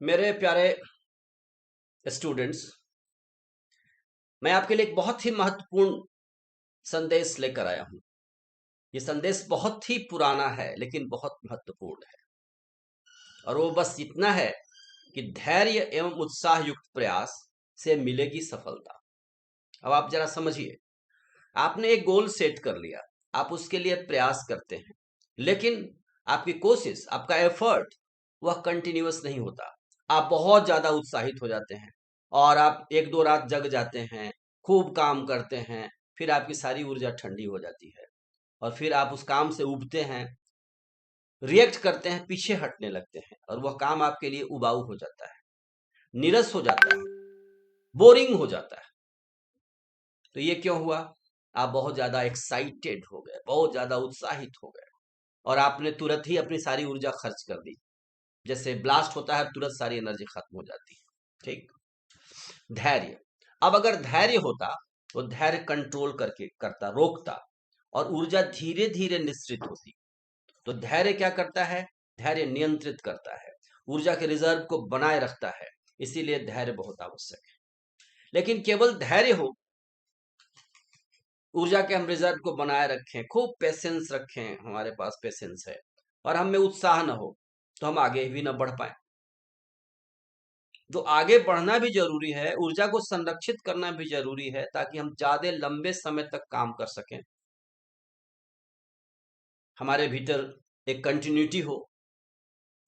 मेरे प्यारे स्टूडेंट्स, मैं आपके लिए एक बहुत ही महत्वपूर्ण संदेश लेकर आया हूं। ये संदेश बहुत ही पुराना है लेकिन बहुत महत्वपूर्ण है, और वो बस इतना है कि धैर्य एवं उत्साह युक्त प्रयास से मिलेगी सफलता। अब आप जरा समझिए, आपने एक गोल सेट कर लिया, आप उसके लिए प्रयास करते हैं, लेकिन आपकी कोशिश, आपका एफर्ट वह कंटिन्यूअस नहीं होता। आप बहुत ज्यादा उत्साहित हो जाते हैं और आप एक दो रात जग जाते हैं, खूब काम करते हैं, फिर आपकी सारी ऊर्जा ठंडी हो जाती है और फिर आप उस काम से उबते हैं, रिएक्ट करते हैं, पीछे हटने लगते हैं और वह काम आपके लिए उबाऊ हो जाता है, नीरस हो जाता है, बोरिंग हो जाता है। तो ये क्यों हुआ? आप बहुत ज्यादा एक्साइटेड हो गए, बहुत ज्यादा उत्साहित हो गए और आपने तुरंत ही अपनी सारी ऊर्जा खर्च कर दी। जैसे ब्लास्ट होता है, तुरंत सारी एनर्जी खत्म हो जाती है। ठीक। धैर्य, अब अगर धैर्य होता तो धैर्य कंट्रोल करके करता, रोकता और ऊर्जा धीरे धीरे निश्रित होती। तो धैर्य क्या करता है? धैर्य नियंत्रित करता है, ऊर्जा के रिजर्व को बनाए रखता है। इसीलिए धैर्य बहुत आवश्यक है। लेकिन केवल धैर्य हो, ऊर्जा के हम रिजर्व को बनाए रखें, खूब पेशेंस रखें, हमारे पास पेशेंस है, और हम में उत्साह न हो, तो हम आगे भी न बढ़ पाए। जो आगे बढ़ना भी जरूरी है, ऊर्जा को संरक्षित करना भी जरूरी है, ताकि हम ज्यादा लंबे समय तक काम कर सकें, हमारे भीतर एक कंटिन्यूटी हो।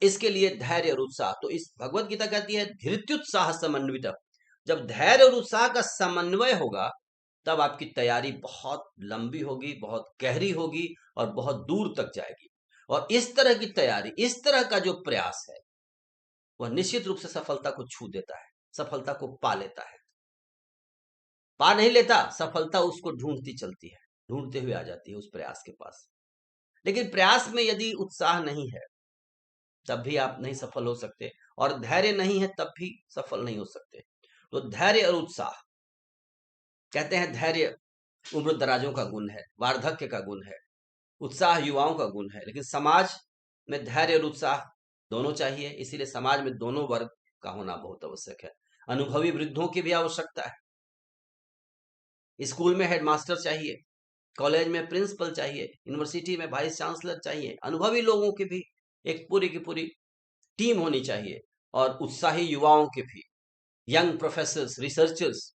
इसके लिए धैर्य और उत्साह, तो इस भगवत गीता कहती है धृत्युत्साह समन्वित। जब धैर्य और उत्साह का समन्वय होगा, तब आपकी तैयारी बहुत लंबी होगी, बहुत गहरी होगी और बहुत दूर तक जाएगी। और इस तरह की तैयारी, इस तरह का जो प्रयास है, वह निश्चित रूप से सफलता को छू देता है, सफलता को पा लेता है। पा नहीं लेता, सफलता उसको ढूंढती चलती है, ढूंढते हुए आ जाती है उस प्रयास के पास। लेकिन प्रयास में यदि उत्साह नहीं है, तब भी आप नहीं सफल हो सकते, और धैर्य नहीं है तब भी सफल नहीं हो सकते। तो धैर्य और उत्साह, कहते हैं धैर्य उम्र दराजों का गुण है, वार्धक्य का गुण है, उत्साह युवाओं का गुण है। लेकिन समाज में धैर्य और उत्साह दोनों चाहिए, इसीलिए समाज में दोनों वर्ग का होना बहुत आवश्यक है। अनुभवी वृद्धों की भी आवश्यकता है, स्कूल में हेडमास्टर चाहिए, कॉलेज में प्रिंसिपल चाहिए, यूनिवर्सिटी में वाइस चांसलर चाहिए। अनुभवी लोगों की भी एक पूरी की पूरी टीम होनी चाहिए, और उत्साही युवाओं के भी, young professors, researchers,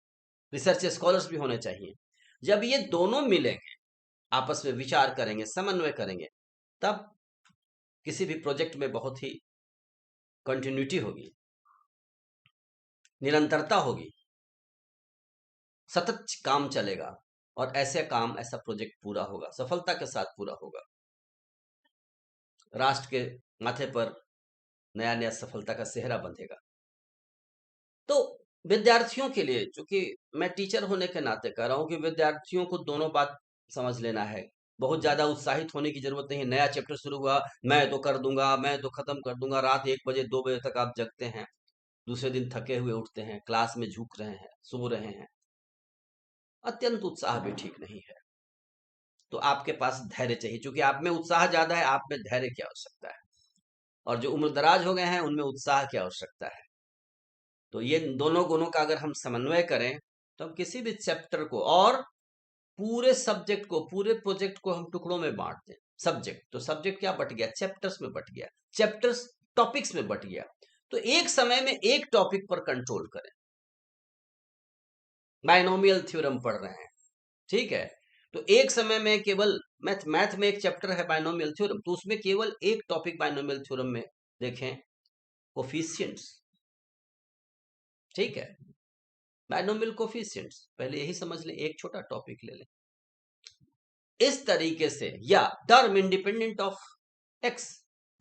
research scholars भी होने चाहिए। जब ये दोनों मिलेंगे, आपस में विचार करेंगे, समन्वय करेंगे, तब किसी भी प्रोजेक्ट में बहुत ही कंटिन्यूटी होगी, निरंतरता होगी, सतत काम चलेगा, और ऐसे काम, ऐसा प्रोजेक्ट पूरा होगा, सफलता के साथ पूरा होगा। राष्ट्र के माथे पर नया नया सफलता का सेहरा बंधेगा। तो विद्यार्थियों के लिए, चूंकि मैं टीचर होने के नाते कह रहा हूं कि विद्यार्थियों को दोनों बात समझ लेना है। बहुत ज्यादा उत्साहित होने की जरूरत नहीं है। नया चैप्टर शुरू हुआ, मैं तो कर दूंगा, मैं तो खत्म कर दूंगा, रात 1 बजे 2 बजे तक आप जगते हैं, दूसरे दिन थके हुए उठते हैं, क्लास में झुक रहे हैं, सो रहे हैं, अत्यंत उत्साह भी ठीक नहीं है। तो आपके पास धैर्य चाहिए, क्योंकि आप में उत्साह ज्यादा है, आप में धैर्य की आवश्यकता है, और जो उम्र दराज हो गए हैं उनमें उत्साह की आवश्यकता है। तो ये दोनों गुणों का अगर हम समन्वय करें, तो हम किसी भी चैप्टर को और पूरे सब्जेक्ट को, पूरे प्रोजेक्ट को हम टुकड़ों में बांट दें। सब्जेक्ट, तो सब्जेक्ट क्या बट गया? चैप्टर्स में बट गया, चैप्टर्स टॉपिक्स में बट गया। तो एक समय में एक टॉपिक पर कंट्रोल करें। बाइनोमियल थ्योरम पढ़ रहे हैं, ठीक है, तो एक समय में केवल मैथ में एक चैप्टर है बाइनोमियल थ्योरम, तो उसमें केवल एक टॉपिक बाइनोमियल थ्योरम में देखें, कोफिशिएंट्स। ठीक है, बाइनोमियल कोफिशिएंट्स, पहले यही समझ लें, एक छोटा टॉपिक ले लें इस तरीके से, या टर्म इंडिपेंडेंट ऑफ एक्स,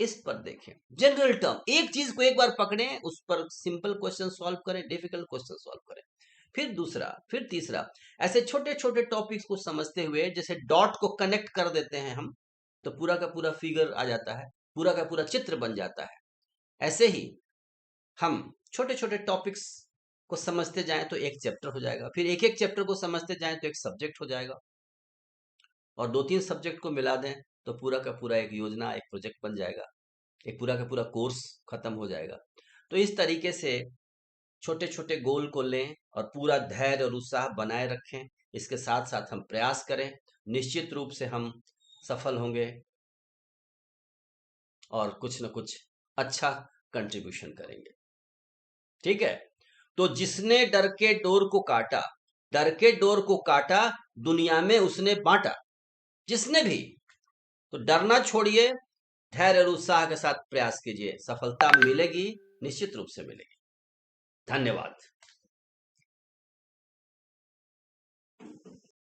इस पर देखें। जनरल टर्म, एक चीज को एक बार पकड़ें, उस पर सिंपल क्वेश्चन सॉल्व करें, डिफिकल्ट क्वेश्चन सॉल्व करें, फिर दूसरा, फिर तीसरा, ऐसे छोटे छोटे टॉपिक्स को समझते हुए, जैसे डॉट को कनेक्ट कर देते हैं हम, तो पूरा का पूरा फिगर आ जाता है, पूरा का पूरा चित्र बन जाता है। ऐसे ही हम छोटे छोटे टॉपिक्स को समझते जाएं तो एक चैप्टर हो जाएगा, फिर एक एक चैप्टर को समझते जाएं तो एक सब्जेक्ट हो जाएगा, और 2-3 सब्जेक्ट को मिला दें तो पूरा का पूरा एक योजना, एक प्रोजेक्ट बन जाएगा, एक पूरा का पूरा कोर्स खत्म हो जाएगा। तो इस तरीके से छोटे छोटे गोल को लें और पूरा धैर्य और उत्साह बनाए रखें। इसके साथ साथ हम प्रयास करें, निश्चित रूप से हम सफल होंगे और कुछ न कुछ अच्छा कंट्रीब्यूशन करेंगे। ठीक है, तो जिसने डर के डोर को काटा, डर के डोर को काटा, दुनिया में उसने बांटा। जिसने भी, तो डरना छोड़िए, धैर्य और उत्साह के साथ प्रयास कीजिए, सफलता मिलेगी, निश्चित रूप से मिलेगी। धन्यवाद।